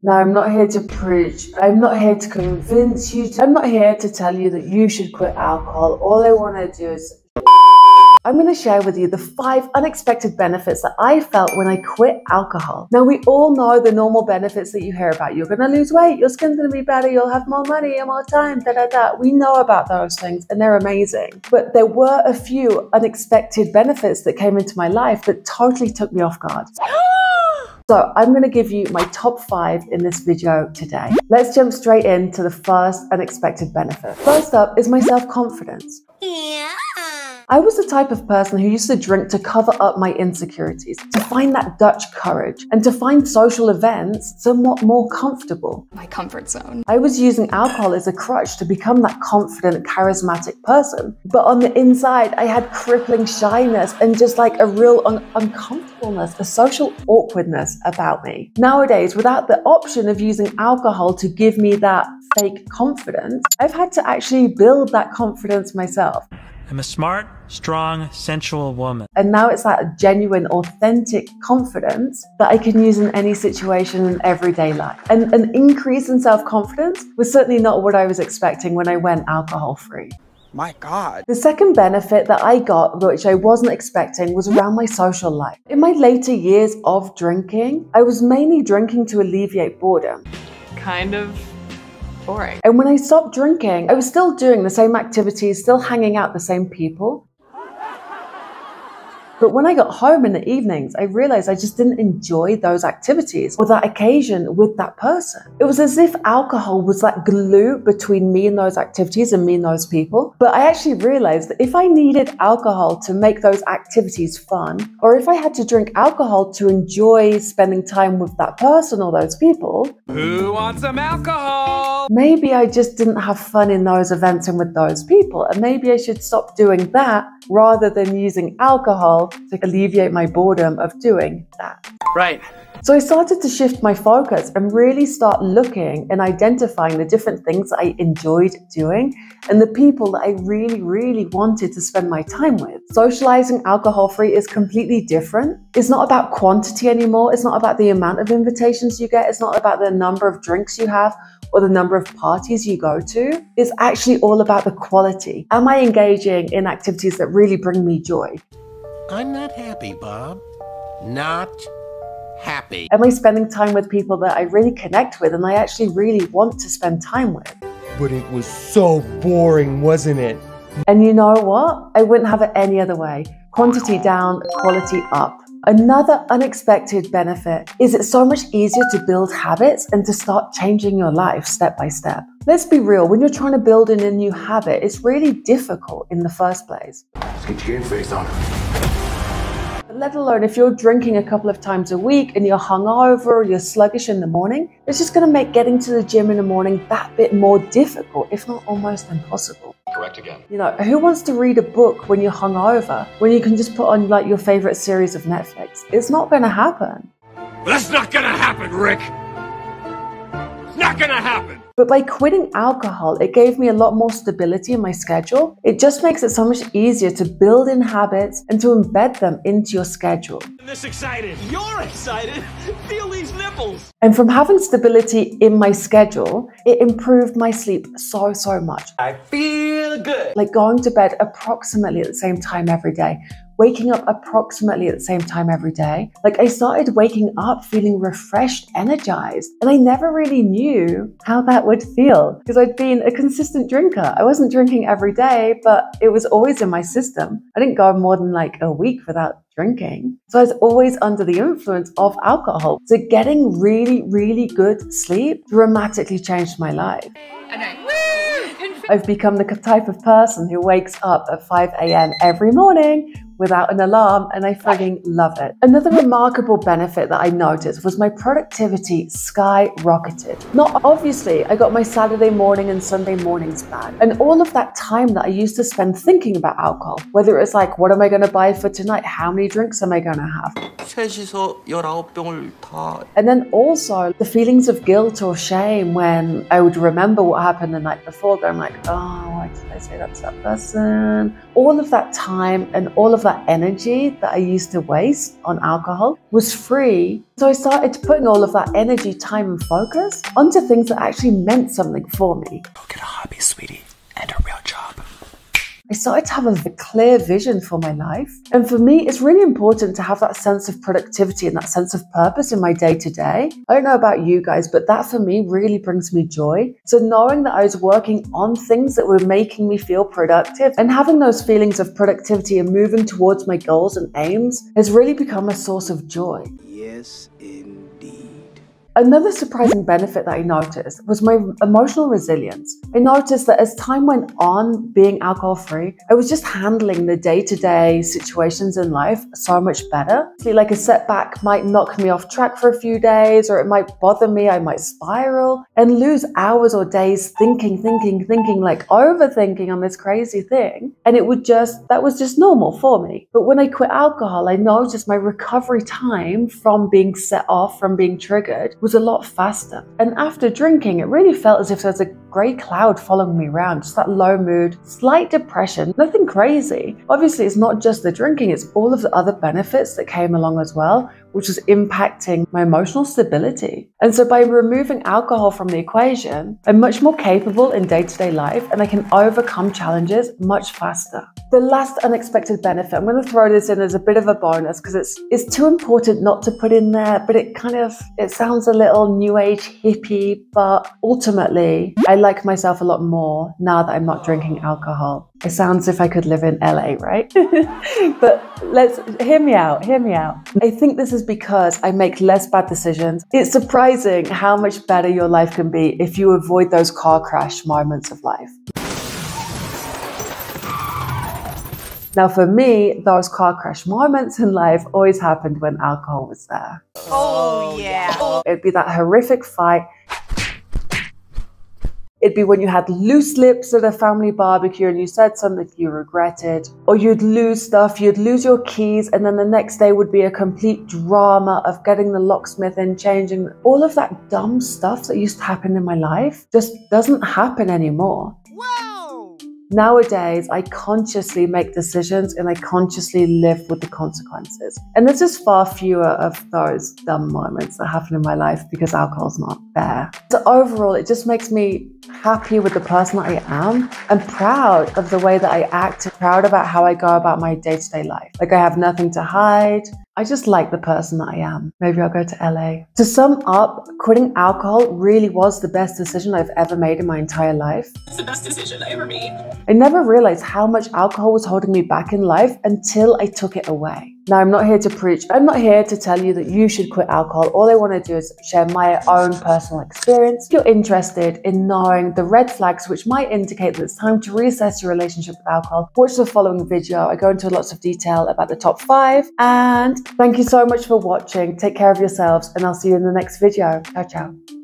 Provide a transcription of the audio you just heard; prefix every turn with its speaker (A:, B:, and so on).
A: Now, I'm not here to preach. I'm not here to convince you. I'm not here to tell you that you should quit alcohol. All I want to do is... I'm going to share with you the 5 unexpected benefits that I felt when I quit alcohol. Now, we all know the normal benefits that you hear about. You're going to lose weight, your skin's going to be better, you'll have more money and more time, da-da-da. We know about those things and they're amazing. But there were a few unexpected benefits that came into my life that totally took me off guard. So I'm going to give you my top 5 in this video today. Let's jump straight into the first unexpected benefit. First up is my self-confidence. Yeah. I was the type of person who used to drink to cover up my insecurities, to find that Dutch courage, and to find social events somewhat more comfortable.
B: My comfort zone.
A: I was using alcohol as a crutch to become that confident, charismatic person. But on the inside, I had crippling shyness and just like a real uncomfortableness, a social awkwardness about me. Nowadays, without the option of using alcohol to give me that fake confidence, I've had to actually build that confidence myself.
C: I'm a smart, strong, sensual woman.
A: And now it's that genuine, authentic confidence that I can use in any situation in everyday life. And an increase in self-confidence was certainly not what I was expecting when I went alcohol-free.
D: My God.
A: The second benefit that I got, which I wasn't expecting, was around my social life. In my later years of drinking, I was mainly drinking to alleviate boredom.
B: Kind of boring.
A: And when I stopped drinking, I was still doing the same activities, still hanging out with the same people. But when I got home in the evenings, I realized I just didn't enjoy those activities or that occasion with that person. It was as if alcohol was that glue between me and those activities and me and those people. But I actually realized that if I needed alcohol to make those activities fun, or if I had to drink alcohol to enjoy spending time with that person or those people,
D: Who wants some alcohol?
A: maybe I just didn't have fun in those events and with those people. And maybe I should stop doing that rather than using alcohol to alleviate my boredom of doing that.
D: Right.
A: So I started to shift my focus and really start looking and identifying the different things that I enjoyed doing and the people that I really, really wanted to spend my time with. Socializing alcohol-free is completely different. It's not about quantity anymore. It's not about the amount of invitations you get. It's not about the number of drinks you have or the number of parties you go to. It's actually all about the quality. Am I engaging in activities that really bring me joy?
E: I'm not happy, Bob. Not happy.
A: Am I spending time with people that I really connect with and I actually really want to spend time with?
F: But it was so boring, wasn't it?
A: And you know what? I wouldn't have it any other way. Quantity down, quality up. Another unexpected benefit is it's so much easier to build habits and to start changing your life step by step. Let's be real, when you're trying to build in a new habit, it's really difficult in the first place.
E: Let's get your game face on.
A: Let alone if you're drinking a couple of times a week and you're hungover or you're sluggish in the morning, it's just going to make getting to the gym in the morning that bit more difficult, if not almost impossible.
G: Correct again.
A: You know, who wants to read a book when you're hungover, when you can just put on like your favorite series of Netflix? It's not going to happen.
D: That's not gonna happen, Rick. It's not gonna happen.
A: But by quitting alcohol, it gave me a lot more stability in my schedule. It just makes it so much easier to build in habits and to embed them into your schedule.
D: I'm this excited. You're excited. Feel these nipples.
A: And from having stability in my schedule, it improved my sleep so much.
D: I feel good.
A: Like going to bed approximately at the same time every day, waking up approximately at the same time every day. Like I started waking up feeling refreshed, energized, and I never really knew how that would feel because I'd been a consistent drinker. I wasn't drinking every day, but it was always in my system. I didn't go more than like a week without drinking. So I was always under the influence of alcohol. So getting really, really good sleep dramatically changed my life. I've become the type of person who wakes up at 5 a.m. every morning without an alarm, and I frigging love it. Another remarkable benefit that I noticed was my productivity skyrocketed. Now, obviously, I got my Saturday morning and Sunday mornings back, and all of that time that I used to spend thinking about alcohol, whether it's like, what am I going to buy for tonight? How many drinks am I going to have?
E: 셋이서 19병을 다.
A: And then also the feelings of guilt or shame when I would remember what happened the night before, going like, oh, I Did I say that to that person? All of that time and all of that energy that I used to waste on alcohol was free. So I started putting all of that energy, time, and focus onto things that actually meant something for me.
E: Go get a hobby, sweetie, and a real job.
A: I started to have a clear vision for my life. And for me, it's really important to have that sense of productivity and that sense of purpose in my day to day. I don't know about you guys, but that for me really brings me joy. So knowing that I was working on things that were making me feel productive and having those feelings of productivity and moving towards my goals and aims has really become a source of joy.
E: Yes, indeed.
A: Another surprising benefit that I noticed was my emotional resilience. I noticed that as time went on being alcohol-free, I was just handling the day-to-day situations in life so much better. Like a setback might knock me off track for a few days, or it might bother me, I might spiral and lose hours or days thinking, like overthinking on this crazy thing. And that was just normal for me. But when I quit alcohol, I noticed my recovery time from being set off, from being triggered, was a lot faster. And after drinking, it really felt as if there was a grey cloud following me around, just that low mood, slight depression, nothing crazy. Obviously, it's not just the drinking, it's all of the other benefits that came along as well, which was impacting my emotional stability. And so by removing alcohol from the equation, I'm much more capable in day-to-day life and I can overcome challenges much faster. The last unexpected benefit, I'm going to throw this in as a bit of a bonus because it's too important not to put in there, but it sounds a little new age hippie, but ultimately I like myself a lot more now that I'm not drinking alcohol. It sounds as if I could live in LA, right? But hear me out. I think this is because I make less bad decisions. It's surprising how much better your life can be if you avoid those car crash moments of life. Now for me, those car crash moments in life always happened when alcohol was there.
G: Oh yeah.
A: It'd be that horrific fight. It'd be when you had loose lips at a family barbecue and you said something you regretted. Or you'd lose stuff, you'd lose your keys, and then the next day would be a complete drama of getting the locksmith in, changing. All of that dumb stuff that used to happen in my life just doesn't happen anymore.
G: Whoa!
A: Nowadays, I consciously make decisions and I consciously live with the consequences. And there's just far fewer of those dumb moments that happen in my life because alcohol's not there. So overall, it just makes me happy with the person that I am and proud of the way that I act, proud about how I go about my day-to-day life. Like I have nothing to hide. I just like the person that I am. Maybe I'll go to LA. To sum up, quitting alcohol really was the best decision I've ever made in my entire life.
H: It's the best decision I ever made.
A: I never realized how much alcohol was holding me back in life until I took it away. Now, I'm not here to preach. I'm not here to tell you that you should quit alcohol. All I want to do is share my own personal experience. If you're interested in knowing the red flags which might indicate that it's time to reassess your relationship with alcohol, watch the following video. I go into lots of detail about the top 5. And thank you so much for watching. Take care of yourselves and I'll see you in the next video. Ciao, ciao.